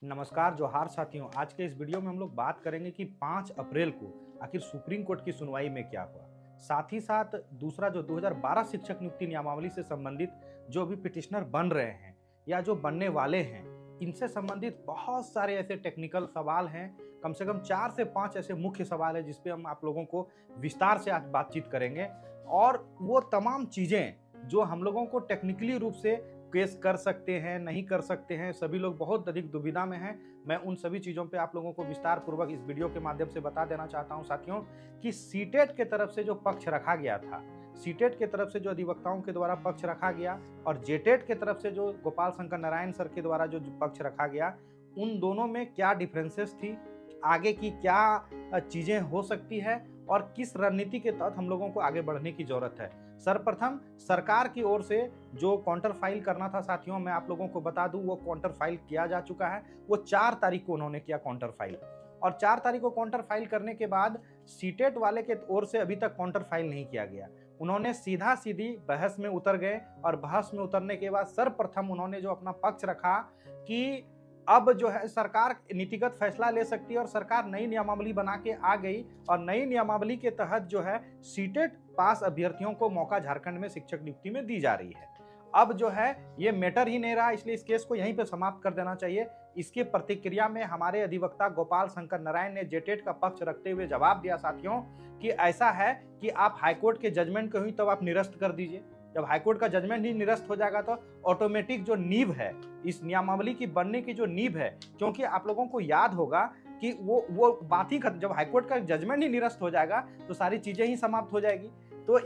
नमस्कार जोहार साथियों। आज के इस वीडियो में हम लोग बात करेंगे कि 5 अप्रैल को आखिर सुप्रीम कोर्ट की सुनवाई में क्या हुआ। साथ ही साथ दूसरा जो 2012 शिक्षक नियुक्ति नियमावली से संबंधित जो भी पिटिशनर बन रहे हैं या जो बनने वाले हैं, इनसे संबंधित बहुत सारे ऐसे टेक्निकल सवाल हैं। कम से कम 4 से 5 ऐसे मुख्य सवाल हैं जिस पे हम आप लोगों को विस्तार से आज बातचीत करेंगे। और वो तमाम चीज़ें जो हम लोगों को टेक्निकली रूप से केस कर सकते हैं, नहीं कर सकते हैं, सभी लोग बहुत अधिक दुविधा में हैं। मैं उन सभी चीज़ों पे आप लोगों को विस्तार पूर्वक इस वीडियो के माध्यम से बता देना चाहता हूं साथियों कि सीटेट के तरफ से जो पक्ष रखा गया था, सीटेट के तरफ से जो अधिवक्ताओं के द्वारा पक्ष रखा गया और जेटेट के तरफ से जो गोपाल शंकर नारायण सर के द्वारा जो पक्ष रखा गया, उन दोनों में क्या डिफरेंसेस थी, आगे की क्या चीज़ें हो सकती है और किस रणनीति के तहत हम लोगों को आगे बढ़ने की जरूरत है। सर्वप्रथम सरकार की ओर से जो काउंटर फाइल करना था साथियों, मैं आप लोगों को बता दूं वो काउंटर फाइल किया जा चुका है। वो 4 तारीख को उन्होंने किया काउंटर फाइल और 4 तारीख को काउंटर फाइल करने के बाद सीटेट वाले के ओर से अभी तक काउंटर फाइल नहीं किया गया। उन्होंने सीधा सीधी बहस में उतर गए और बहस में उतरने के बाद सर्वप्रथम उन्होंने जो अपना पक्ष रखा कि अब जो है सरकार नीतिगत फैसला ले सकती है और सरकार नई नियमावली बना के आ गई और नई नियमावली के तहत जो है सीटेट पास अभ्यर्थियों को मौका झारखंड में शिक्षक नियुक्ति में दी जा रही है। अब जो है ये मैटर ही नहीं रहा, इसलिए इस केस को यहीं पे समाप्त कर देना चाहिए। इसकी प्रतिक्रिया में हमारे अधिवक्ता गोपाल शंकर नारायण ने जेटेट का पक्ष रखते हुए जवाब दिया साथियों कि ऐसा है कि आप हाईकोर्ट के जजमेंट को ही तब आप निरस्त कर दीजिए। जब हाईकोर्ट का जजमेंट ही निरस्त हो जाएगा तो ऑटोमेटिक जो नींव है इस नियमावली की बनने की जो नींव है, क्योंकि आप लोगों को याद होगा कि वो बात ही खत्म, जब हाईकोर्ट का जजमेंट ही निरस्त हो जाएगा तो सारी चीजें ही समाप्त हो जाएगी। तो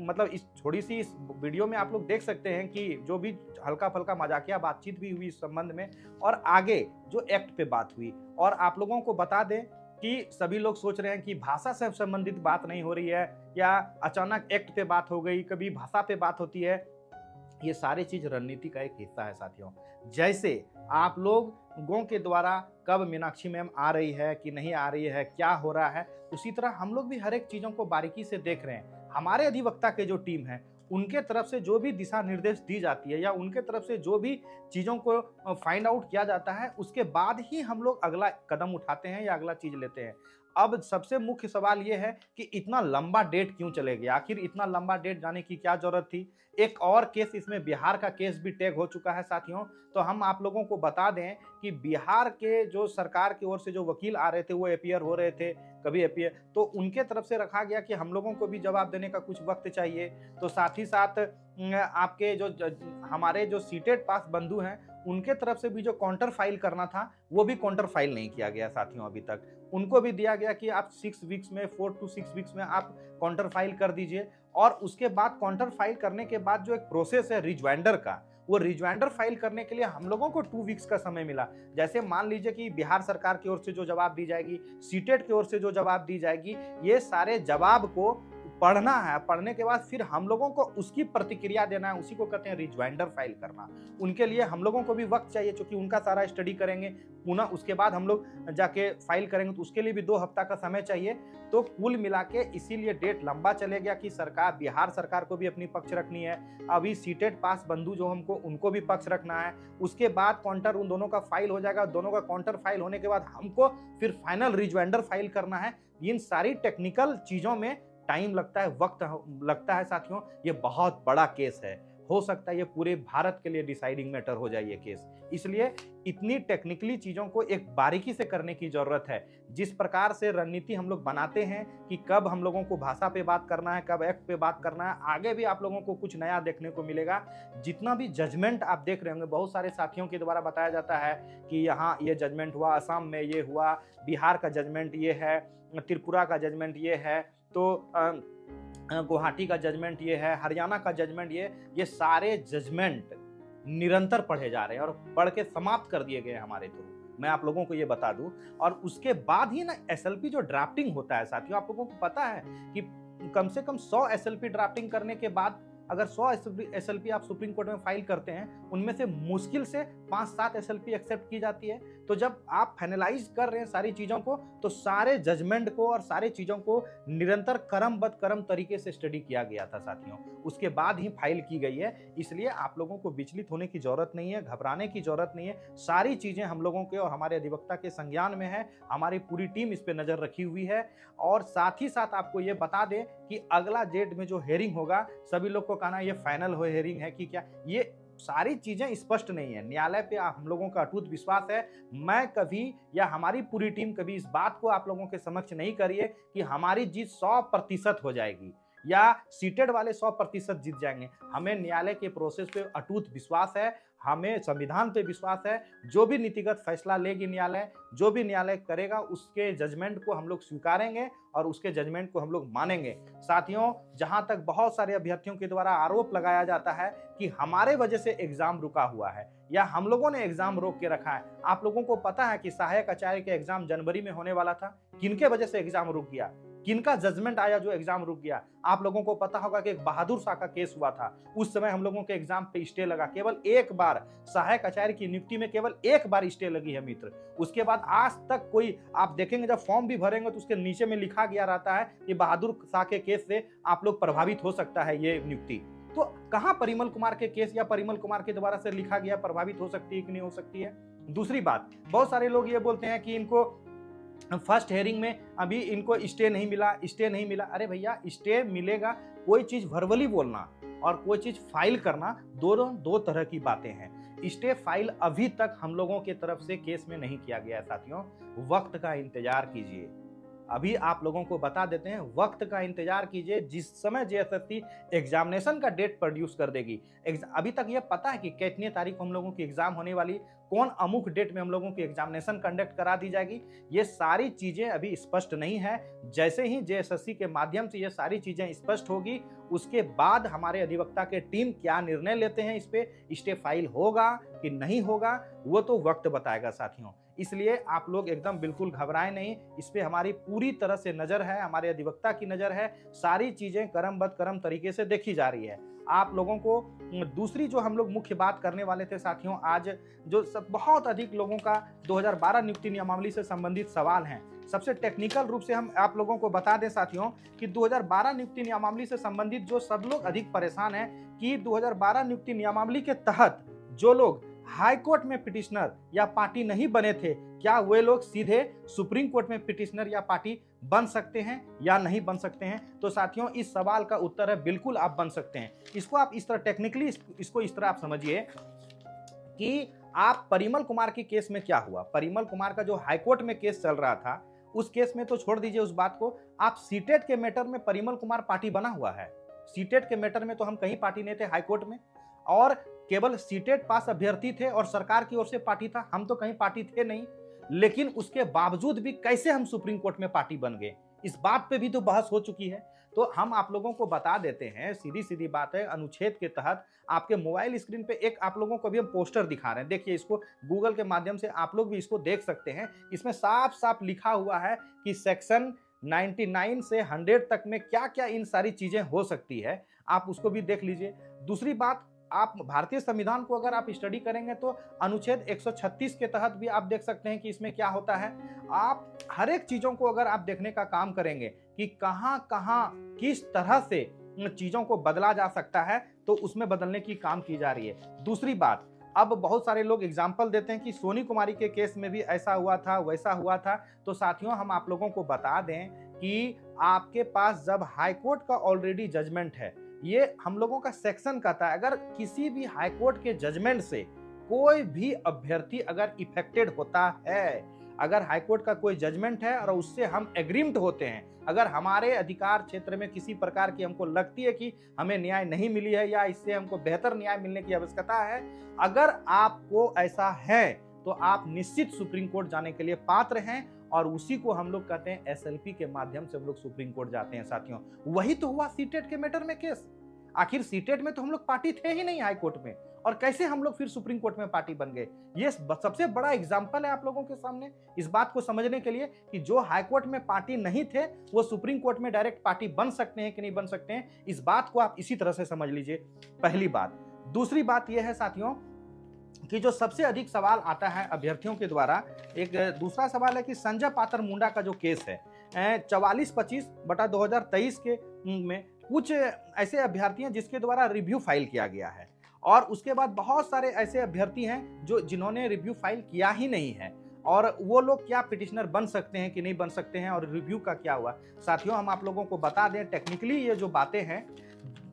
मतलब इस थोड़ी सी इस वीडियो में आप लोग देख सकते हैं कि जो भी हल्का फल्का मजाकिया बातचीत भी हुई इस संबंध में और आगे जो एक्ट पे बात हुई। और आप लोगों को बता दें कि सभी लोग सोच रहे हैं कि भाषा से संबंधित बात नहीं हो रही है या अचानक एक्ट पे बात हो गई, कभी भाषा पे बात होती है। ये सारी चीज रणनीति का एक हिस्सा है साथियों। जैसे आप लोगों के द्वारा कब मीनाक्षी मैम आ रही है कि नहीं आ रही है, क्या हो रहा है, उसी तरह हम लोग भी हर एक चीजों को बारीकी से देख रहे हैं। हमारे अधिवक्ता के जो टीम है उनके तरफ से जो भी दिशा निर्देश दी जाती है या उनके तरफ से जो भी चीजों को फाइंड आउट किया जाता है, उसके बाद ही हम लोग अगला कदम उठाते हैं या अगला चीज लेते हैं। अब सबसे मुख्य सवाल यह है कि इतना लंबा डेट क्यों चले गया, आखिर इतना लंबा डेट जाने की क्या जरूरत थी। एक और केस इसमें बिहार का केस भी टैग हो चुका है साथियों। तो हम आप लोगों को बता दें कि बिहार के जो सरकार की ओर से जो वकील आ रहे थे वो अपीयर हो रहे थे, कभी अपीयर, तो उनके तरफ से रखा गया कि हम लोगों को भी जवाब देने का कुछ वक्त चाहिए। तो साथ ही साथ आपके जो हमारे जो सीटेट पास बंधु हैं उनके तरफ से भी जो काउंटर फाइल करना था वो भी काउंटर फाइल नहीं किया गया साथियों। अभी तक उनको भी दिया गया कि आप 6 वीक्स में 4 to 6 वीक्स में आप काउंटर फाइल कर दीजिए। और उसके बाद काउंटर फाइल करने के बाद जो एक प्रोसेस है रिज्वाइंडर का, वो रिज्वाइंडर फाइल करने के लिए हम लोगों को 2 वीक्स का समय मिला। जैसे मान लीजिए कि बिहार सरकार की ओर से जो जवाब दी जाएगी, सीटेट की ओर से जो जवाब दी जाएगी, ये सारे जवाब को पढ़ना है। पढ़ने के बाद फिर हम लोगों को उसकी प्रतिक्रिया देना है, उसी को कहते हैं रिज्वाइंडर फाइल करना। उनके लिए हम लोगों को भी वक्त चाहिए क्योंकि उनका सारा स्टडी करेंगे, पुनः उसके बाद हम लोग जाके फाइल करेंगे, तो उसके लिए भी 2 हफ्ता का समय चाहिए। तो कुल मिला के इसीलिए डेट लंबा चले गया कि सरकार, बिहार सरकार को भी अपनी पक्ष रखनी है, अभी सीटेट पास बंधु जो हमको उनको भी पक्ष रखना है। उसके बाद काउंटर उन दोनों का फाइल हो जाएगा, दोनों का काउंटर फाइल होने के बाद हमको फिर फाइनल रिज्वाइंडर फाइल करना है। इन सारी टेक्निकल चीजों में टाइम लगता है, वक्त लगता है साथियों। ये बहुत बड़ा केस है, हो सकता है ये पूरे भारत के लिए डिसाइडिंग मैटर हो जाए ये केस। इसलिए इतनी टेक्निकली चीजों को एक बारीकी से करने की जरूरत है। जिस प्रकार से रणनीति हम लोग बनाते हैं कि कब हम लोगों को भाषा पे बात करना है, कब एक्ट पे बात करना है, आगे भी आप लोगों को कुछ नया देखने को मिलेगा। जितना भी जजमेंट आप देख रहे होंगे, बहुत सारे साथियों के द्वारा बताया जाता है कि यहाँ ये जजमेंट हुआ, असम में ये हुआ, बिहार का जजमेंट ये है, त्रिपुरा का जजमेंट ये है, तो गुवाहाटी का जजमेंट ये है, हरियाणा का जजमेंट ये सारे जजमेंट निरंतर पढ़े जा रहे हैं और पढ़ के समाप्त कर दिए गए हमारे थ्रू। मैं आप लोगों को ये बता दूं। और उसके बाद ही ना एसएलपी जो ड्राफ्टिंग होता है साथियों, आप लोगों को पता है कि कम से कम 100 एसएलपी ड्राफ्टिंग करने के बाद अगर 100 एसएलपी आप सुप्रीम कोर्ट में फाइल करते हैं, उनमें से मुश्किल से 5-7 एसएलपी एक्सेप्ट की जाती है। तो जब आप फाइनलाइज कर रहे हैं सारी चीज़ों को, तो सारे जजमेंट को और सारे चीज़ों को निरंतर क्रम तरीके से स्टडी किया गया था साथियों, उसके बाद ही फाइल की गई है। इसलिए आप लोगों को विचलित होने की ज़रूरत नहीं है, घबराने की ज़रूरत नहीं है। सारी चीज़ें हम लोगों के और हमारे अधिवक्ता के संज्ञान में है, हमारी पूरी टीम इस पे नज़र रखी हुई है। और साथ ही साथ आपको ये बता दें कि अगला डेट में जो हेयरिंग होगा, सभी लोग को कहना ये फाइनल हो हेयरिंग है कि क्या, ये सारी चीजें स्पष्ट नहीं है। न्यायालय पे हम लोगों का अटूट विश्वास है। मैं कभी या हमारी पूरी टीम कभी इस बात को आप लोगों के समक्ष नहीं करिए कि हमारी जीत 100% हो जाएगी या सीटेड वाले 100% जीत जाएंगे। हमें न्यायालय के प्रोसेस पे अटूट विश्वास है, हमें संविधान पे विश्वास है। जो भी नीतिगत फैसला लेगी न्यायालय, जो भी न्यायालय करेगा, उसके जजमेंट को हम लोग स्वीकारेंगे और उसके जजमेंट को हम लोग मानेंगे। साथियों, जहां तक बहुत सारे अभ्यर्थियों के द्वारा आरोप लगाया जाता है कि हमारे वजह से एग्जाम रुका हुआ है या हम लोगों ने एग्जाम रोक के रखा है, आप लोगों को पता है कि सहायक आचार्य के एग्जाम जनवरी में होने वाला था। किनके वजह से एग्जाम रुक गया, किनका जजमेंट आया जो एग्जाम रुक गया? आप लोगों को पता होगा कि एक बहादुर शाह का केस हुआ था, उस समय हम लोगों के एग्जाम पे स्टे लगा। केवल एक बार सहायक आचार्य की नियुक्ति में केवल एक बार स्टे लगी है मित्र। उसके बाद आज तक कोई, आप देखेंगे जब फॉर्म भी भरेंगे तो उसके नीचे में लिखा गया रहता है कि बहादुर शाह के केस से आप लोग प्रभावित हो सकता है ये नियुक्ति। तो कहां परिमल कुमार के केस या परिमल कुमार के द्वारा से लिखा गया प्रभावित हो सकती है कि नहीं हो सकती है? दूसरी बात, बहुत सारे लोग ये बोलते हैं कि इनको फर्स्ट हेयरिंग में अभी इनको स्टे नहीं मिला, स्टे नहीं मिला। अरे भैया, स्टे मिलेगा। कोई चीज वर्बली बोलना और कोई चीज फाइल करना, दोनों दो तरह की बातें हैं। स्टे फाइल अभी तक हम लोगों की तरफ से केस में नहीं किया गया है साथियों। वक्त का इंतजार कीजिए। अभी आप लोगों को बता देते हैं, वक्त का इंतजार कीजिए। जिस समय जेएसएससी एग्जामिनेशन का डेट प्रोड्यूस कर देगी, अभी तक ये पता है कि कितनी तारीख को हम लोगों की एग्जाम होने वाली, कौन अमुक डेट में हम लोगों की एग्जामिनेशन कंडक्ट करा दी जाएगी, ये सारी चीजें अभी स्पष्ट नहीं है। जैसे ही जेएसएससी के माध्यम से ये सारी चीजें स्पष्ट होगी, उसके बाद हमारे अधिवक्ता के टीम क्या निर्णय लेते हैं, इस पे स्टे फाइल होगा कि नहीं होगा, वो तो वक्त बताएगा साथियों। इसलिए आप लोग एकदम बिल्कुल घबराएं नहीं, इस पे हमारी पूरी तरह से नजर है, हमारे अधिवक्ता की नजर है। सारी चीजें क्रम तरीके से देखी जा रही है। आप लोगों को दूसरी जो हम लोग मुख्य बात करने वाले थे साथियों, आज जो सब बहुत अधिक लोगों का 2012 नियुक्ति नियमावली से संबंधित सवाल हैं, सबसे टेक्निकल रूप से हम आप लोगों को बता दें साथियों कि 2012 नियुक्ति नियमावली से संबंधित जो सब लोग अधिक परेशान हैं कि 2012 नियुक्ति नियमावली के तहत जो लोग हाई कोर्ट में पिटिशनर या पार्टी नहीं बने थे, क्या वे लोग सीधे सुप्रीम कोर्ट में पिटिशनर या पार्टी बन सकते हैं या नहीं बन सकते हैं? तो साथियों, इस सवाल का उत्तर है बिल्कुल आप बन सकते हैं। इसको आप इस तरह टेक्निकली इसको इस तरह आप समझिए कि आप परिमल कुमार के केस में क्या हुआ। परिमल कुमार का जो हाईकोर्ट में केस चल रहा था, उस केस में तो छोड़ दीजिए उस बात को, आप सीटेट के मैटर में परिमल कुमार पार्टी बना हुआ है। सीटेट के मैटर में तो हम कहीं पार्टी नहीं थे हाईकोर्ट में, और केवल सीटेट पास अभ्यर्थी थे और सरकार की ओर से पार्टी था, हम तो कहीं पार्टी थे नहीं। लेकिन उसके बावजूद भी कैसे हम सुप्रीम कोर्ट में पार्टी बन गए, इस बात पे भी तो बहस हो चुकी है। तो हम आप लोगों को बता देते हैं, सीधी सीधी बात है, अनुच्छेद के तहत आपके मोबाइल स्क्रीन पे एक आप लोगों को भी हम पोस्टर दिखा रहे हैं, देखिए इसको गूगल के माध्यम से आप लोग भी इसको देख सकते हैं। इसमें साफ साफ लिखा हुआ है कि सेक्शन 99 से 100 तक में क्या क्या इन सारी चीजें हो सकती है, आप उसको भी देख लीजिए। दूसरी बात, आप भारतीय संविधान को अगर आप स्टडी करेंगे तो अनुच्छेद 136 के तहत भी आप देख सकते हैं कि इसमें क्या होता है। आप हर एक चीजों को अगर आप देखने का काम करेंगे कि कहां कहां किस तरह से चीजों को बदला जा सकता है, तो उसमें बदलने की काम की जा रही है। दूसरी बात, अब बहुत सारे लोग एग्जाम्पल देते हैं कि सोनी कुमारी के केस में भी ऐसा हुआ था, वैसा हुआ था। तो साथियों, हम आप लोगों को बता दें कि आपके पास जब हाईकोर्ट का ऑलरेडी जजमेंट है, ये हम लोगों का सेक्शन कहता है, अगर किसी भी हाईकोर्ट के जजमेंट से कोई भी अभ्यर्थी अगर इफेक्टेड होता है, अगर हाईकोर्ट का कोई जजमेंट है और उससे हम एग्रीमेंट होते हैं, अगर हमारे अधिकार क्षेत्र में किसी प्रकार की हमको लगती है कि हमें न्याय नहीं मिली है या इससे हमको बेहतर न्याय मिलने की आवश्यकता है, अगर आपको ऐसा है तो आप निश्चित सुप्रीम कोर्ट जाने के लिए पात्र हैं। और उसी को हम लोग कहते हैं एसएलपी के माध्यम से हम लोग सुप्रीम कोर्ट जाते हैं साथियों। वही तो हुआ सीटेट के मैटर में केस। आखिर सीटेट में तो हम लोग पार्टी थे ही नहीं हाई कोर्ट में, और कैसे हम लोग फिर सुप्रीम कोर्ट में पार्टी बन गए। ये सबसे बड़ा एग्जाम्पल है आप लोगों के सामने इस बात को समझने के लिए कि जो हाई कोर्ट में पार्टी नहीं थे वो सुप्रीम कोर्ट में डायरेक्ट पार्टी बन सकते हैं कि नहीं बन सकते हैं। इस बात को आप इसी तरह से समझ लीजिए, पहली बात। दूसरी बात यह है साथियों कि जो सबसे अधिक सवाल आता है अभ्यर्थियों के द्वारा, एक दूसरा सवाल है कि संजय पात्र मुंडा का जो केस है 4425/2023 के में कुछ ऐसे अभ्यर्थी हैं जिसके द्वारा रिव्यू फाइल किया गया है, और उसके बाद बहुत सारे ऐसे अभ्यर्थी हैं जिन्होंने रिव्यू फाइल किया ही नहीं है, और वो लोग क्या पिटिशनर बन सकते हैं कि नहीं बन सकते हैं, और रिव्यू का क्या हुआ। साथियों हम आप लोगों को बता दें, टेक्निकली ये जो बातें हैं,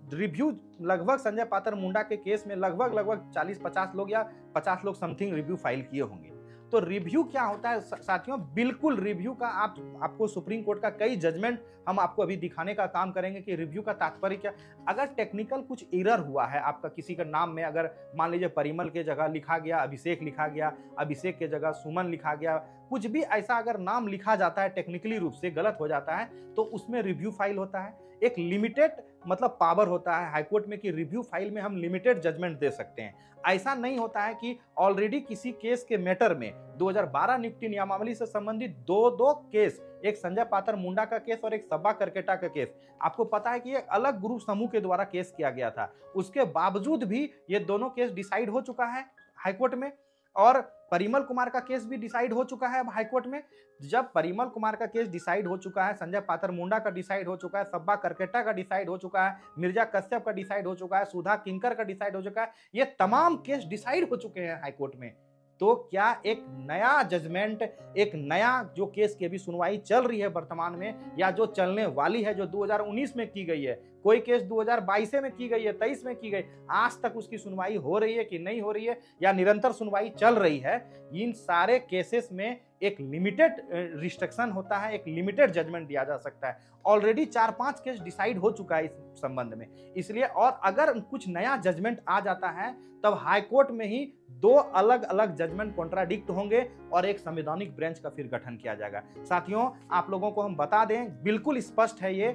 रिव्यू लगभग संजय पात्र मुंडा के केस में लगभग 40-50 लोग या 50 लोग समथिंग रिव्यू फाइल किए होंगे। तो रिव्यू क्या होता है साथियों, बिल्कुल रिव्यू का आपको सुप्रीम कोर्ट का कई जजमेंट हम आपको अभी दिखाने का काम करेंगे कि रिव्यू का तात्पर्य क्या। अगर टेक्निकल कुछ एरर हुआ है आपका किसी का नाम में, अगर मान लीजिए परिमल के जगह लिखा गया अभिषेक लिखा गया, अभिषेक के जगह सुमन लिखा गया, कुछ भी ऐसा अगर नाम लिखा जाता है टेक्निकली रूप से गलत हो जाता है तो उसमें रिव्यू फाइल होता है। एक लिमिटेड मतलब पावर होता है हाईकोर्ट में कि रिव्यू फाइल में हम लिमिटेड जजमेंट दे सकते हैं। ऐसा नहीं होता है कि ऑलरेडी किसी केस के मैटर में 2012 नियुक्ति नियमावली से संबंधित दो केस, एक संजय पात्र मुंडा का केस और एक सब्बा करकेटा का केस, आपको पता है कि एक अलग ग्रुप समूह के द्वारा केस किया गया था। उसके बावजूद भी ये दोनों केस डिसाइड हो चुका है हाईकोर्ट में, और परिमल कुमार का केस भी डिसाइड हो चुका है अब हाईकोर्ट में। जब परिमल कुमार का केस डिसाइड हो चुका है, संजय पात्र मुंडा का डिसाइड हो चुका है, सब्बा करकेटा का डिसाइड हो चुका है, मिर्जा कश्यप का डिसाइड हो चुका है, सुधा किंकर का डिसाइड हो चुका है, ये तमाम केस डिसाइड हो चुके हैं हाईकोर्ट में। तो क्या एक नया जजमेंट, एक नया जो केस की अभी सुनवाई चल रही है वर्तमान में, या जो चलने वाली है, जो 2019 में की गई है, कोई केस 2022 में की गई है, 23 में की गई, आज तक उसकी सुनवाई हो रही है कि नहीं हो रही है, या निरंतर सुनवाई चल रही है, इन सारे केसेस में एक लिमिटेड रिस्ट्रिक्शन होता है, एक लिमिटेड जजमेंट दिया जा सकता है। ऑलरेडी 4-5 केस डिसाइड हो चुका है इस संबंध में, इसलिए और अगर कुछ नया जजमेंट आ जाता है तब हाई कोर्ट में ही दो अलग अलग जजमेंट कॉन्ट्राडिक्ट होंगे और एक संवैधानिक बेंच का फिर गठन किया जाएगा। साथियों आप लोगों को हम बता दें, बिल्कुल स्पष्ट है ये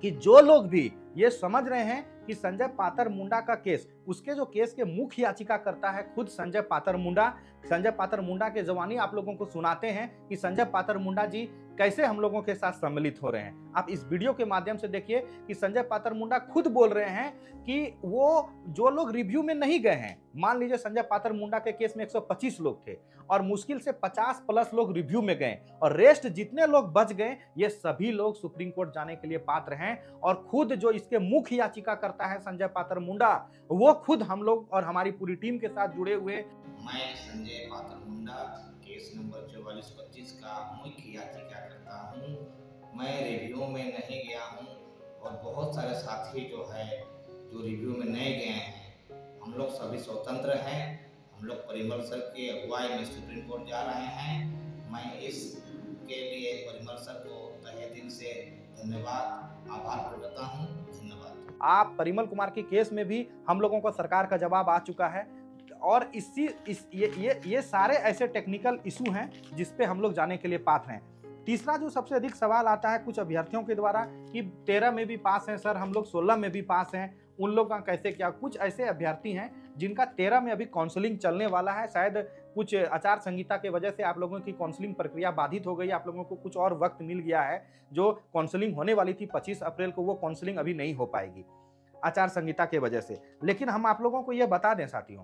कि जो लोग भी ये समझ रहे हैं कि संजय पात्र मुंडा का केस, उसके जो केस के मुख्य याचिका करता है खुद संजय पात्र मुंडा के जवानी आप लोगों को सुनाते हैं कि संजय पात्र मुंडा जी कैसे हम लोगों के साथ सम्मिलित हो रहे हैं। आप इस वीडियो के माध्यम से देखिए कि संजय पात्र मुंडा खुद बोल रहे हैं कि वो जो लोग रिव्यू में नहीं गए हैं, मान लीजिए संजय पात्र मुंडा के केस में 125 लोग थे और मुश्किल से 50+ लोग रिव्यू में गए, और रेस्ट जितने लोग बच गए ये सभी लोग सुप्रीम कोर्ट जाने के लिए पात्र हैं। और खुद जो इसके मुख्य याचिका करता है संजय पात्र मुंडा, वो खुद हम लोग और हमारी पूरी टीम के साथ जुड़े हुए। मैं संजय पात्र मुंडा केस नंबर 4425 का मुख्य याचिका करता हूँ। मैं रिव्यू में नहीं गया हूँ और बहुत सारे साथी जो है जो रिव्यू में नहीं गए हैं, हम लोग सभी स्वतंत्र हैं। हम लोग परिमल सर की अगुवाई में सुप्रीम कोर्ट जा रहे हैं। मैं इसके लिए परिमल सर को तहे दिल से धन्यवाद, आभार प्रकट करता हूँ। धन्यवाद। आप परिमल कुमार के केस में भी हम लोगों को सरकार का जवाब आ चुका है, और ये सारे ऐसे टेक्निकल इशू हैं जिस पे हम लोग जाने के लिए पात्र हैं। तीसरा जो सबसे अधिक सवाल आता है कुछ अभ्यर्थियों के द्वारा कि 13 में भी पास हैं सर, हम लोग 16 में भी पास हैं, उन लोग का कैसे क्या। कुछ ऐसे अभ्यर्थी हैं जिनका 13 में अभी काउंसलिंग चलने वाला है, शायद कुछ आचार संहिता के वजह से आप लोगों की काउंसलिंग प्रक्रिया बाधित हो गई, आप लोगों को कुछ और वक्त मिल गया है। जो काउंसलिंग होने वाली थी 25 अप्रैल को, वो काउंसलिंग अभी नहीं हो पाएगी आचार संहिता के वजह से। लेकिन हम आप लोगों को यह बता दें साथियों,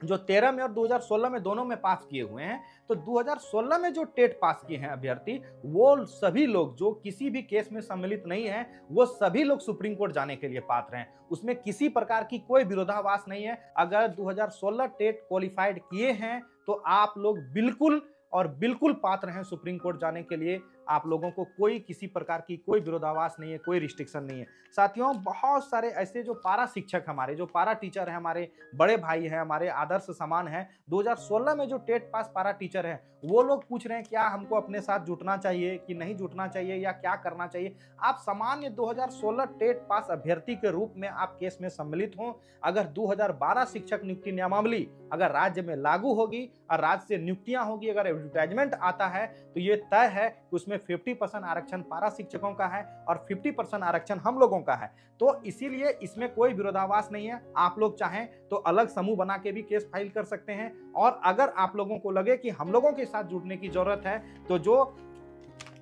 जो 13 में और 2016 में दोनों में पास किए हुए हैं, तो 2016 में जो टेट पास किए हैं अभ्यर्थी, वो सभी लोग जो किसी भी केस में सम्मिलित नहीं है, वो सभी लोग सुप्रीम कोर्ट जाने के लिए पात्र हैं। उसमें किसी प्रकार की कोई विरोधाभास नहीं है। अगर 2016 टेट क्वालिफाइड किए हैं तो आप लोग बिल्कुल और बिल्कुल पात्र हैं सुप्रीम कोर्ट जाने के लिए। आप लोगों को कोई किसी प्रकार की कोई विरोधाभास नहीं है, कोई रिस्ट्रिक्शन नहीं है। साथियों बहुत सारे ऐसे जो पारा शिक्षक हमारे, जो पारा टीचर हैं, हमारे बड़े भाई हैं, हमारे आदर्श समान हैं, 2016 में जो टेट पास पारा टीचर हैं, वो लोग पूछ रहे हैं क्या हमको अपने साथ जुटना चाहिए कि नहीं जुटना चाहिए या क्या करना चाहिए। आप सामान्य 2016 टेट पास अभ्यर्थी के रूप में आप केस में सम्मिलित हों। अगर 2012 शिक्षक नियुक्ति नियमावली अगर राज्य में लागू होगी और राज्य से नियुक्तियां होगी, अगर एडवर्टाइजमेंट आता है तो ये तय है कि उसमें 50% आरक्षण पारा शिक्षकों का है और 50% आरक्षण हम लोगों का है। तो इसीलिए इसमें कोई विरोधाभास नहीं है। आप लोग चाहें तो अलग समूह बना के भी केस फाइल कर सकते हैं, और अगर आप लोगों को लगे कि हम लोगों के साथ जुड़ने की जरूरत है तो जो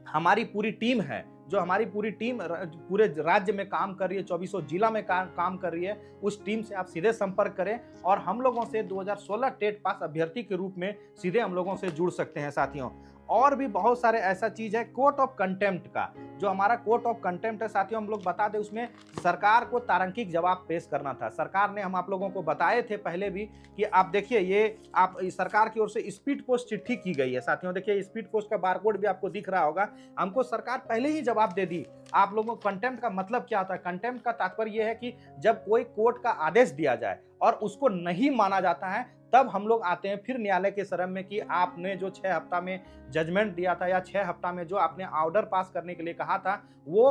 हमारी पूरी टीम है, जो हमारी पूरी टीम पूरे राज्य में काम कर रही है, 2400 जिला में काम कर रही है, उस टीम से आप सीधे संपर्क करें और हम लोगों से 2016 टेट पास अभ्यर्थी के रूप में सीधे हम लोगों से जुड़ सकते हैं साथियों। और भी बहुत सारे ऐसा चीज है कोर्ट ऑफ कंटेम्प्ट का, जो हमारा कोर्ट ऑफ कंटेम्प्ट है साथियों, हम लोग बता दें उसमें सरकार को तारांकिक जवाब पेश करना था। सरकार ने, हम आप लोगों को बताए थे पहले भी कि आप देखिए ये आप सरकार की ओर से स्पीड पोस्ट चिट्ठी की गई है साथियों। देखिए स्पीड पोस्ट का बारकोड भी आपको दिख रहा होगा। हमको सरकार पहले ही जवाब दे दी। आप लोगों को कंटेम्प्ट का मतलब क्या होता है? कंटेम्प्ट का तात्पर्य यह है कि जब कोई कोर्ट का आदेश दिया जाए और उसको नहीं माना जाता है, तब हम लोग आते हैं फिर न्यायालय के शरण में कि आपने जो 6 हफ्ता में जजमेंट दिया था या 6 हफ्ता में जो आपने ऑर्डर पास करने के लिए कहा था वो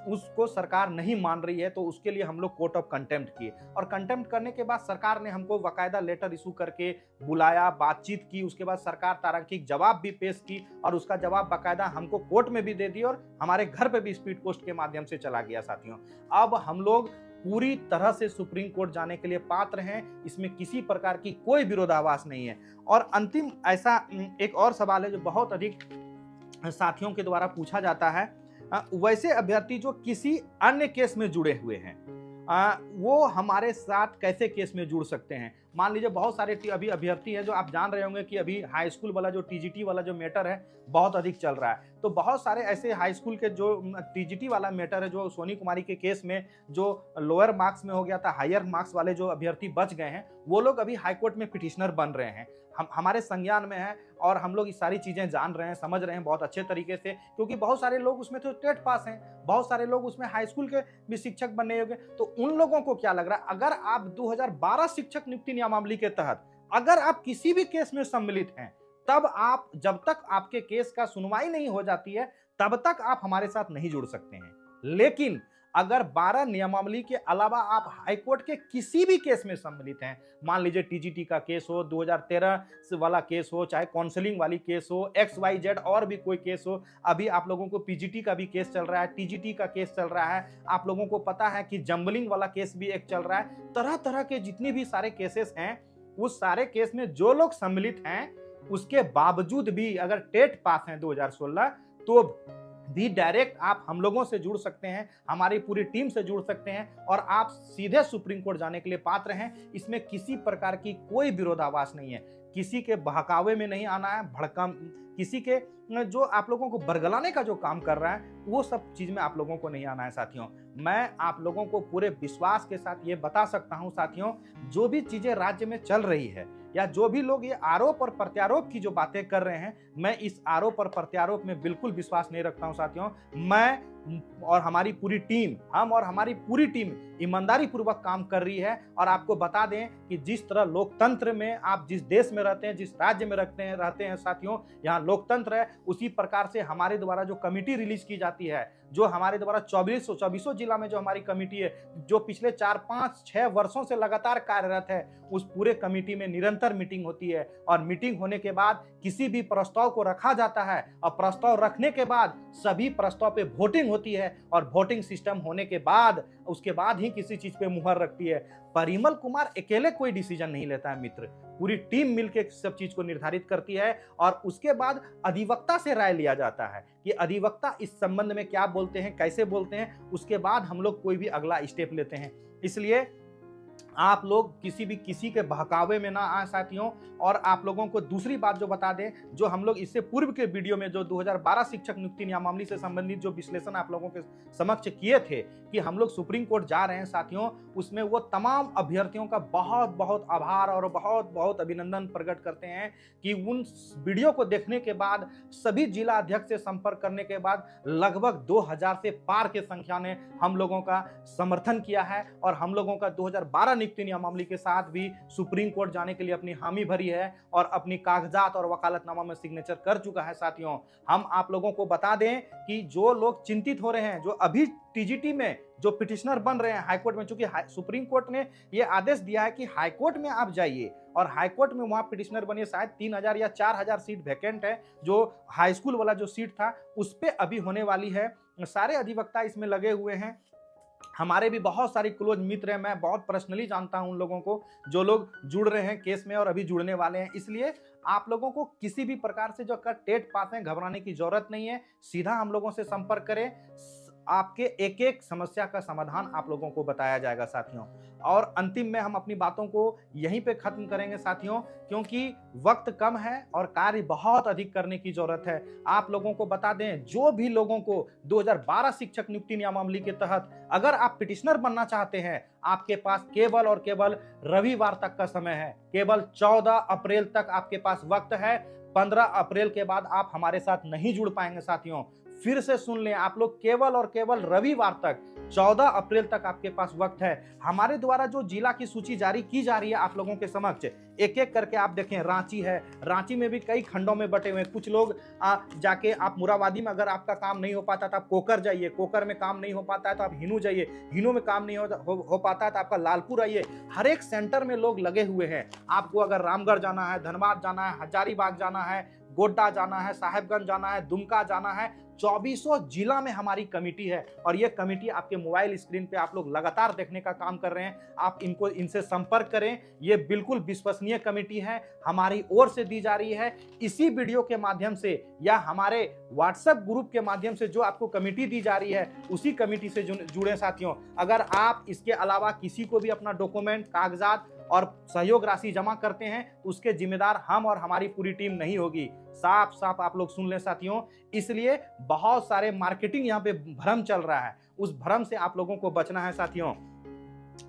उसको सरकार नहीं मान रही है, तो उसके लिए हम लोग कोर्ट ऑफ कंटेम्प्ट किए। और कंटेम्प्ट करने के बाद सरकार ने हमको बाकायदा लेटर इशू करके बुलाया, बातचीत की, उसके बाद सरकार तारांकिक जवाब भी पेश की और उसका जवाब बाकायदा हमको कोर्ट में भी दे दिया और हमारे घर पे भी स्पीड पोस्ट के माध्यम से चला गया साथियों। अब हम लोग पूरी तरह से सुप्रीम कोर्ट जाने के लिए पात्र हैं, इसमें किसी प्रकार की कोई विरोधाभास नहीं है। और अंतिम ऐसा एक और सवाल है जो बहुत अधिक साथियों के द्वारा पूछा जाता है, वैसे अभ्यर्थी जो किसी अन्य केस में जुड़े हुए हैं वो हमारे साथ कैसे केस में जुड़ सकते हैं? मान लीजिए बहुत सारे अभी अभ्यर्थी हैं, जो आप जान रहे होंगे कि अभी हाई स्कूल वाला जो टीजीटी वाला जो मैटर है बहुत अधिक चल रहा है। तो बहुत सारे ऐसे हाई स्कूल के जो टीजीटी वाला मैटर है, जो सोनी कुमारी के केस में जो लोअर मार्क्स में हो गया था, हायर मार्क्स वाले जो अभ्यर्थी बच गए हैं वो लोग अभी हाई कोर्ट में पिटिशनर बन रहे हैं। हमारे संज्ञान में है और हम लोग ये सारी चीजें जान रहे हैं, समझ रहे हैं बहुत अच्छे तरीके से, क्योंकि बहुत सारे लोग उसमें तो टेट पास हैं, बहुत सारे लोग उसमें हाई स्कूल के भी शिक्षक बनने होंगे। तो उन लोगों को क्या लग रहा है, अगर आप 2012 शिक्षक नियुक्ति नियमावली के तहत अगर आप किसी भी केस में सम्मिलित हैं, तब आप, जब तक आपके केस का सुनवाई नहीं हो जाती है तब तक आप हमारे साथ नहीं जुड़ सकते हैं। लेकिन अगर 12 नियमावली के अलावा आप हाईकोर्ट के किसी भी केस में सम्मिलित हैं, मान लीजिए टीजीटी का केस हो, 2013 वाला केस हो, चाहे काउंसलिंग वाली केस हो, XYZ और भी कोई केस हो, अभी आप लोगों को पीजीटी का भी केस चल रहा है, टीजीटी का केस चल रहा है, आप लोगों को पता है कि जंबलिंग वाला केस भी एक चल रहा है, तरह तरह के जितनी भी सारे केसेस हैं, उस सारे केस में जो लोग सम्मिलित हैं उसके बावजूद भी अगर टेट पास हैं 2016 तो भी डायरेक्ट आप हम लोगों से जुड़ सकते हैं, हमारी पूरी टीम से जुड़ सकते हैं और आप सीधे सुप्रीम कोर्ट जाने के लिए पात्र हैं। इसमें किसी प्रकार की कोई विरोधाभास नहीं है, किसी के बहकावे में नहीं आना है, भड़का किसी के जो आप लोगों को बरगलाने का जो काम कर रहा है वो सब चीज में आप लोगों को नहीं आना है साथियों। मैं आप लोगों को पूरे विश्वास के साथ ये बता सकता हूं साथियों, जो भी चीजें राज्य में चल रही है या जो भी लोग ये आरोप और प्रत्यारोप की जो बातें कर रहे हैं, मैं इस आरोप और प्रत्यारोप में बिल्कुल विश्वास नहीं रखता हूं साथियों। मैं और हमारी पूरी टीम, हम और हमारी पूरी टीम ईमानदारी पूर्वक काम कर रही है। और आपको बता दें कि जिस तरह लोकतंत्र में आप जिस देश में रहते हैं, जिस राज्य में रहते हैं साथियों, यहाँ लोकतंत्र है, उसी प्रकार से हमारे द्वारा जो कमेटी रिलीज की जाती है, जो हमारे द्वारा 2400 जिला में जो हमारी कमेटी है, जो पिछले 4-5-6 वर्षों से लगातार कार्यरत है, उस पूरे कमेटी में निरंतर मीटिंग होती है और मीटिंग होने के बाद किसी भी प्रस्ताव को रखा जाता है और प्रस्ताव रखने के बाद सभी प्रस्ताव पे वोटिंग होती है और वोटिंग सिस्टम होने के बाद उसके बाद ही किसी चीज पे मुहर रखती है। परिमल कुमार अकेले कोई डिसीजन नहीं लेता है मित्र, पूरी टीम मिलकर सब चीज को निर्धारित करती है और उसके बाद अधिवक्ता से राय लिया जाता है कि अधिवक्ता इस संबंध में क्या बोलते हैं, कैसे बोलते हैं, उसके बाद हम लोग कोई भी अगला स्टेप लेते हैं। इसलिए आप लोग किसी के बहकावे में ना आए साथियों। और आप लोगों को दूसरी बात जो बता दें, जो हम लोग इससे पूर्व के वीडियो में जो 2012 शिक्षक नियुक्ति नियमावली से संबंधित जो विश्लेषण आप लोगों के समक्ष किए थे कि हम लोग सुप्रीम कोर्ट जा रहे हैं साथियों, उसमें वो तमाम अभ्यर्थियों का बहुत बहुत आभार और बहुत बहुत अभिनंदन प्रकट करते हैं कि उन वीडियो को देखने के बाद, सभी जिला अध्यक्ष से संपर्क करने के बाद लगभग 2000 से पार के संख्या ने हम लोगों का समर्थन किया है और हम लोगों का 2012 नियुक्ति नियमावली के साथ भी सुप्रीम कोर्ट जाने के लिए अपनी हामी भरी है और अपनी कागजात और वकालतनामा में सिग्नेचर कर चुका है। साथियों, हम आप लोगों को बता दें कि जो लोग चिंतित हो रहे हैं, जो अभी टीजीटी में जो पिटिशनर बन रहे हैं हाईकोर्ट में, चूंकि सुप्रीम कोर्ट ने यह आदेश दिया है कि हाईकोर्ट में आप जाइए और हाईकोर्ट में वहां पिटिशनर बनिए। शायद 3000 या 4000 सीट वैकेंट है, जो हाई स्कूल वाला जो सीट था उस पर अभी होने वाली है। सारे अधिवक्ता इसमें लगे हुए हैं। हमारे भी बहुत सारी क्लोज मित्र हैं, मैं बहुत पर्सनली जानता हूं उन लोगों को जो लोग जुड़ रहे हैं केस में और अभी जुड़ने वाले हैं। इसलिए आप लोगों को किसी भी प्रकार से जो अगर टेट पास हैं घबराने की जरूरत नहीं है। सीधा हम लोगों से संपर्क करें, आपके एक एक समस्या का समाधान आप लोगों को बताया जाएगा साथियों। और अंतिम में हम अपनी बातों को यहीं पे खत्म करेंगे साथियों, क्योंकि वक्त कम है और कार्य बहुत अधिक करने की जरूरत है। आप लोगों को बता दें, जो भी लोगों को 2012 शिक्षक नियुक्ति नियमावली के तहत अगर आप पिटिशनर बनना चाहते हैं, आपके पास केवल और केवल रविवार तक का समय है। केवल 14 अप्रैल तक आपके पास वक्त है। 15 अप्रैल के बाद आप हमारे साथ नहीं जुड़ पाएंगे साथियों। फिर से सुन लें, आप लोग केवल और केवल रविवार तक 14 अप्रैल तक आपके पास वक्त है। हमारे द्वारा जो जिला की सूची जारी की जा रही है आप लोगों के समक्ष, एक एक करके आप देखें। रांची है, रांची में भी कई खंडों में बटे हुए हैं। कुछ लोग जाके आप मुराबादी में अगर आपका काम नहीं हो पाता तो आप कोकर जाइए, कोकर में काम नहीं हो पाता है तो आप हिनू जाइए, हिनू में काम नहीं हो पाता है तो आपका लालपुर आइए। हर एक सेंटर में लोग लगे हुए हैं। आपको अगर रामगढ़ जाना है, धनबाद जाना है, हजारीबाग जाना है, गोड्डा जाना है, साहेबगंज जाना है, दुमका जाना है, 2400 जिला में हमारी कमेटी है और ये कमेटी आपके मोबाइल स्क्रीन पे आप लोग लगातार देखने का काम कर रहे हैं। आप इनसे संपर्क करें। ये बिल्कुल विश्वसनीय कमेटी है, हमारी ओर से दी जा रही है। इसी वीडियो के माध्यम से या हमारे व्हाट्सएप ग्रुप के माध्यम से जो आपको कमेटी दी जा रही है उसी कमेटी से जुड़े साथियों। अगर आप इसके अलावा किसी को भी अपना डॉक्यूमेंट, कागजात और सहयोग राशि जमा करते हैं तो उसके जिम्मेदार हम और हमारी पूरी टीम नहीं होगी। साफ साफ आप लोग सुन लें साथियों। इसलिए बहुत सारे मार्केटिंग यहाँ पे भ्रम चल रहा है, उस भ्रम से आप लोगों को बचना है साथियों।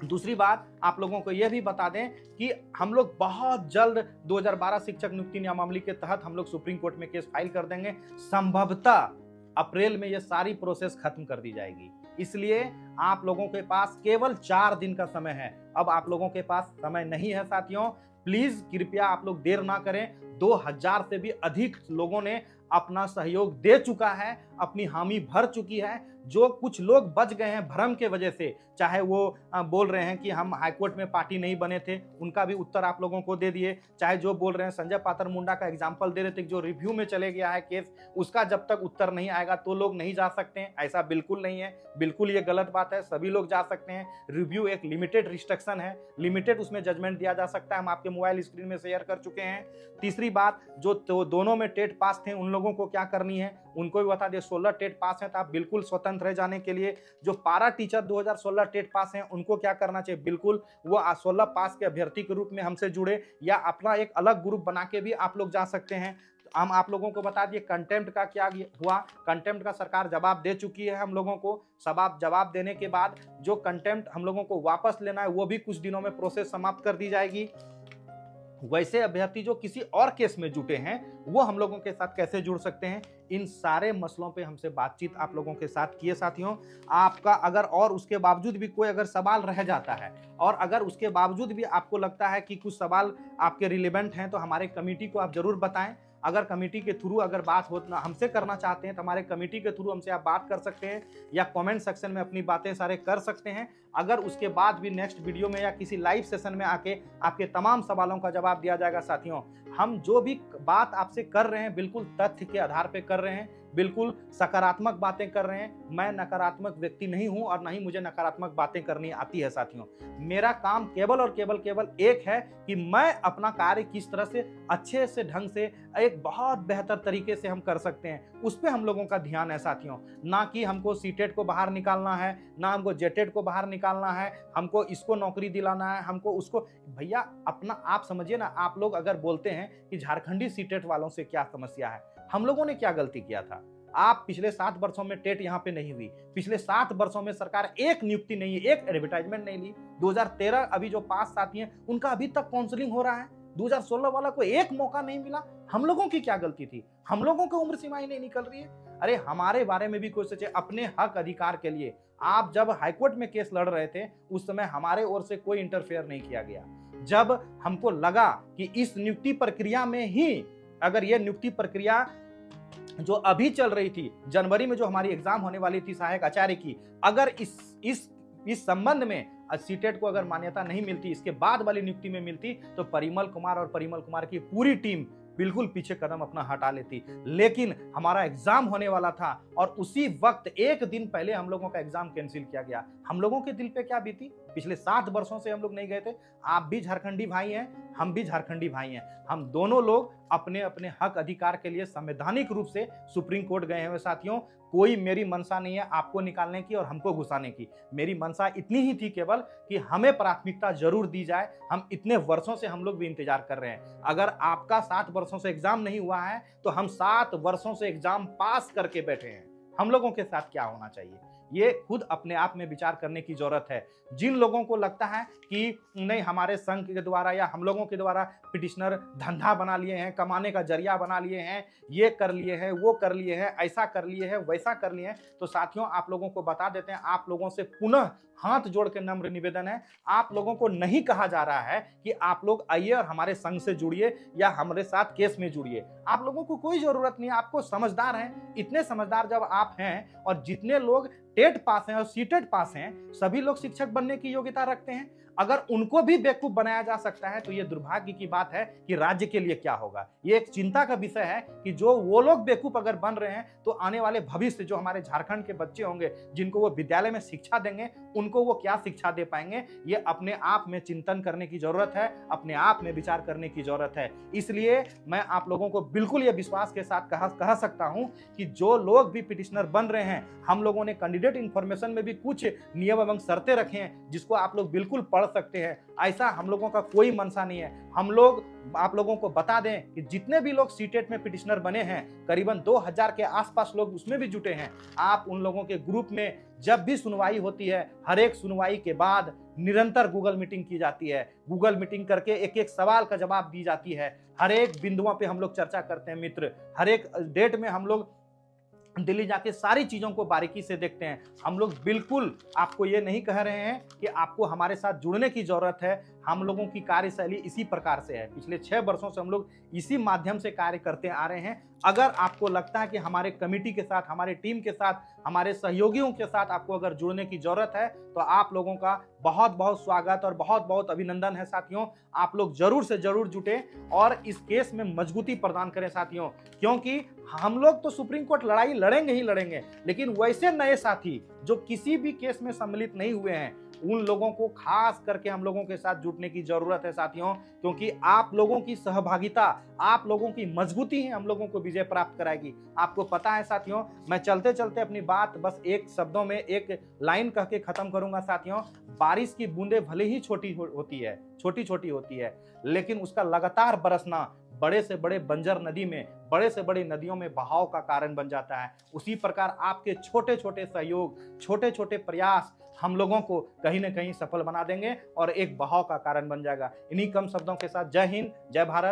दूसरी बात आप लोगों को यह भी बता दें कि हम लोग बहुत जल्द 2012 शिक्षक नियुक्ति नियमावली के तहत हम लोग सुप्रीम कोर्ट में केस फाइल कर देंगे। संभवतः अप्रैल में यह सारी प्रोसेस खत्म कर दी जाएगी। इसलिए आप लोगों के पास केवल 4 दिन का समय है। अब आप लोगों के पास समय नहीं है साथियों। प्लीज कृपया आप लोग देर ना करें। 2000 से भी अधिक लोगों ने अपना सहयोग दे चुका है, अपनी हामी भर चुकी है। जो कुछ लोग बच गए हैं भ्रम के वजह से, चाहे वो बोल रहे हैं कि हम हाईकोर्ट में पार्टी नहीं बने थे, उनका भी उत्तर आप लोगों को दे दिए। चाहे जो बोल रहे हैं, संजय पातर मुंडा का एग्जाम्पल दे रहे थे जो रिव्यू में चले गया है केस, उसका जब तक उत्तर नहीं आएगा तो लोग नहीं जा सकते हैं। ऐसा बिल्कुल नहीं है, बिल्कुल ये गलत बात है। सभी लोग जा सकते हैं। रिव्यू एक लिमिटेड रिस्ट्रिक्शन है, लिमिटेड उसमें जजमेंट दिया जा सकता है। हम आपके मोबाइल स्क्रीन में शेयर कर चुके हैं। तीसरी बात, जो तो दोनों में टेट पास थे उन लोगों को क्या करनी है उनको भी बता दिए। 16 टेट पास हैं तो आप बिल्कुल स्वतंत्र है जाने के लिए। जो पारा टीचर 2016 टेट पास हैं उनको क्या करना चाहिए, बिल्कुल वो 16 पास के अभ्यर्थी के रूप में हमसे जुड़े या अपना एक अलग ग्रुप बना के भी आप लोग जा सकते हैं। हम आप लोगों को बता दिए कंटेम्प्ट का क्या हुआ। कंटेम्प्ट का सरकार जवाब दे चुकी है हम लोगों को। जवाब देने के बाद जो कंटेम्प्ट हम लोगों को वापस लेना है वो भी कुछ दिनों में प्रोसेस समाप्त कर दी जाएगी। वैसे अभ्यर्थी जो किसी और केस में जुटे हैं वो हम लोगों के साथ कैसे जुड़ सकते हैं, इन सारे मसलों पे हमसे बातचीत आप लोगों के साथ किए साथियों। आपका अगर और उसके बावजूद भी कोई अगर सवाल रह जाता है और अगर उसके बावजूद भी आपको लगता है कि कुछ सवाल आपके रिलेवेंट हैं तो हमारे कमेटी को आप जरूर बताएं। अगर कमेटी के थ्रू अगर बात हो हमसे करना चाहते हैं तो हमारे कमेटी के थ्रू हमसे आप बात कर सकते हैं या कमेंट सेक्शन में अपनी बातें सारे कर सकते हैं। अगर उसके बाद भी नेक्स्ट वीडियो में या किसी लाइव सेशन में आके आपके तमाम सवालों का जवाब दिया जाएगा साथियों। हम जो भी बात आपसे कर रहे हैं बिल्कुल तथ्य के आधार पे कर रहे हैं, बिल्कुल सकारात्मक बातें कर रहे हैं। मैं नकारात्मक व्यक्ति नहीं हूं और ना ही मुझे नकारात्मक बातें करनी आती है साथियों। मेरा काम केवल और केवल एक है कि मैं अपना कार्य किस तरह से अच्छे से ढंग से एक बहुत बेहतर तरीके से हम कर सकते हैं उस पर हम लोगों का ध्यान है साथियों। ना कि हमको सीटेट को बाहर निकालना है, ना हमको जेटेट को बाहर निकालना है, हमको इसको नौकरी दिलाना है, हमको उसको। भैया अपना आप समझिए ना। आप लोग अगर बोलते हैं कि झारखंडी सीटेट वालों से क्या समस्या है, हम लोगों ने क्या गलती किया था। आप पिछले 7 वर्षों में टेट यहाँ पे नहीं हुई, पिछले 7 वर्षों में सरकार एक नियुक्ति नहीं है, एक एडवर्टाइजमेंट नहीं ली। 2013 अभी जो पास साथी हैं उनका अभी तक काउंसलिंग हो रहा है। 2016 वाला को एक मौका नहीं मिला, हम लोगों की क्या गलती थी? हम लोगों की उम्र सीमा ही नहीं निकल रही है। अरे हमारे बारे में भी कोई सोचे, अपने हक अधिकार के लिए। आप जब हाईकोर्ट में केस लड़ रहे थे, उस समय हमारे ओर से कोई इंटरफेयर नहीं किया गया। जब हमको लगा कि इस नियुक्ति प्रक्रिया में ही, अगर ये नियुक्ति प्रक्रिया जो अभी चल रही थी, जनवरी में जो हमारी एग्जाम होने वाली थी सहायक आचार्य की, अगर इस संबंध में सीटेट को अगर मान्यता नहीं मिलती, इसके बाद वाली नियुक्ति में मिलती, तो परिमल कुमार और परिमल कुमार की पूरी टीम बिल्कुल पीछे कदम अपना हटा लेती। लेकिन हमारा एग्जाम होने वाला था और उसी वक्त एक दिन पहले हम लोगों का एग्जाम कैंसिल किया गया। हम लोगों के दिल पे क्या बीती? पिछले 7 वर्षों से हम लोग नहीं गए थे। आप भी झारखंडी भाई हैं, हम भी झारखंडी भाई हैं। हम दोनों लोग अपने अपने हक अधिकार के लिए संवैधानिक रूप से सुप्रीम कोर्ट गए हैं। साथियों, कोई मेरी मंशा नहीं है आपको निकालने की और हमको घुसाने की। मेरी मंशा इतनी ही थी केवल कि हमें प्राथमिकता जरूर दी जाए। हम इतने वर्षों से हम लोग भी इंतजार कर रहे हैं। अगर आपका 7 वर्षों से एग्जाम नहीं हुआ है, तो हम 7 वर्षों से एग्जाम पास करके बैठे हैं। हम लोगों के साथ क्या होना चाहिए, ये खुद अपने आप में विचार करने की जरूरत है। जिन लोगों को लगता है कि नहीं, हमारे संघ के द्वारा या हम लोगों के द्वारा पिटिशनर धंधा बना लिए हैं, कमाने का जरिया बना लिए हैं, ये कर लिए हैं, वो कर लिए हैं, ऐसा कर लिए हैं, वैसा कर लिए हैं, तो साथियों आप लोगों को बता देते हैं, आप लोगों से पुनः हाथ जोड़ के नम्र निवेदन है, आप लोगों को नहीं कहा जा रहा है कि आप लोग आइए और हमारे संघ से जुड़िए या हमारे साथ केस में जुड़िए। आप लोगों को कोई जरूरत नहीं है। आपको समझदार हैं, इतने समझदार जब आप हैं और जितने लोग टेट पास हैं और सीटेट पास हैं, सभी लोग शिक्षक बनने की योग्यता रखते हैं, अगर उनको भी बेवकूफ बनाया जा सकता है, तो ये दुर्भाग्य की बात है कि राज्य के लिए क्या होगा। ये एक चिंता का विषय है कि जो वो लोग बेवकूफ अगर बन रहे हैं, तो आने वाले भविष्य जो हमारे झारखंड के बच्चे होंगे, जिनको वो विद्यालय में शिक्षा देंगे, उनको वो क्या शिक्षा दे पाएंगे। ये अपने आप में चिंतन करने की जरूरत है, अपने आप में विचार करने की जरूरत है। इसलिए मैं आप लोगों को बिल्कुल ये विश्वास के साथ कह सकता हूं कि जो लोग भी पिटिशनर बन रहे हैं, हम लोगों ने कैंडिडेट इंफॉर्मेशन में भी कुछ नियम एवं शर्तें रखे हैं, जिसको आप लोग बिल्कुल पढ़ सकते हैं। ऐसा हम लोगों का कोई मनसा नहीं है। हम लोग आप लोगों को बता दें कि जितने भी लोग सीटेट में पिटिशनर बने हैं, करीबन 2000 के आसपास लोग उसमें भी जुटे हैं। आप उन लोगों के ग्रुप में जब भी सुनवाई होती है, हर एक सुनवाई के बाद निरंतर गूगल मीटिंग की जाती है। गूगल मीटिंग करके एक एक सवाल का जवाब दी जाती है। हर एक बिंदुओं पे हम लोग चर्चा करते हैं मित्र। हर एक डेट में हम लोग दिल्ली जाके सारी चीजों को बारीकी से देखते हैं। हम लोग बिल्कुल आपको ये नहीं कह रहे हैं कि आपको हमारे साथ जुड़ने की जरूरत है। हम लोगों की कार्यशैली इसी प्रकार से है। पिछले 6 वर्षों से हम लोग इसी माध्यम से कार्य करते आ रहे हैं। अगर आपको लगता है कि हमारे कमेटी के साथ, हमारे टीम के साथ, हमारे सहयोगियों के साथ आपको अगर जुड़ने की जरूरत है, तो आप लोगों का बहुत बहुत स्वागत और बहुत बहुत अभिनंदन है साथियों। आप लोग जरूर से जरूर जुटे और इस केस में मजबूती प्रदान करें साथियों, क्योंकि हम लोग तो सुप्रीम कोर्ट लड़ाई लड़ेंगे ही लड़ेंगे, लेकिन वैसे नए साथी जो किसी भी केस में सम्मिलित नहीं हुए हैं, उन लोगों को खास करके हम लोगों के साथ जुटने की जरूरत है साथियों, क्योंकि आप लोगों की सहभागिता, आप लोगों की मजबूती ही हम लोगों को विजय प्राप्त कराएगी। आपको पता है साथियों, मैं चलते चलते अपनी बात बस एक शब्दों में एक लाइन कह के खत्म करूंगा साथियों। बारिश की बूंदें भले ही छोटी छोटी होती है, लेकिन उसका लगातार बरसना बड़े से बड़े बंजर नदी में, बड़े से बड़ी नदियों में बहाव का कारण बन जाता है। उसी प्रकार आपके छोटे छोटे सहयोग, छोटे छोटे प्रयास हम लोगों को कहीं ना कहीं सफल बना देंगे और एक बहाव का कारण बन जाएगा। इन्हीं कम शब्दों के साथ जय हिंद, जय भारत।